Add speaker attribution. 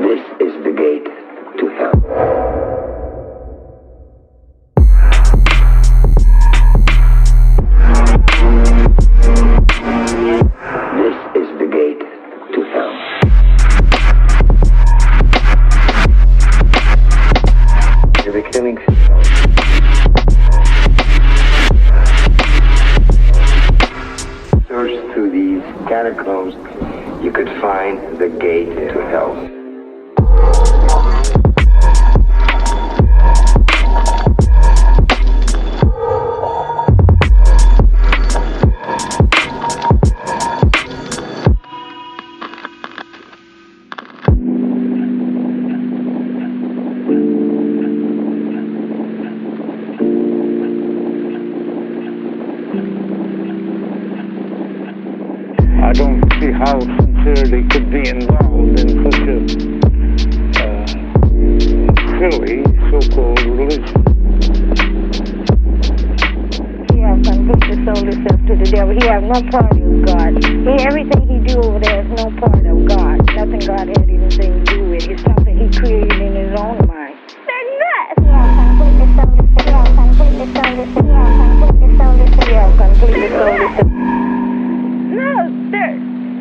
Speaker 1: This is the gate to hell. This is the gate to hell. You're the killing field. Search through these catacombs, you could find the gate to hell.
Speaker 2: I don't see how sincerity could be involved in such a silly so-called religion.
Speaker 3: He has convicted his soul himself to the devil. He has no part of God. Everything he do over there is no part of God. Nothing God had anything to do with. It's something he created in his own mind.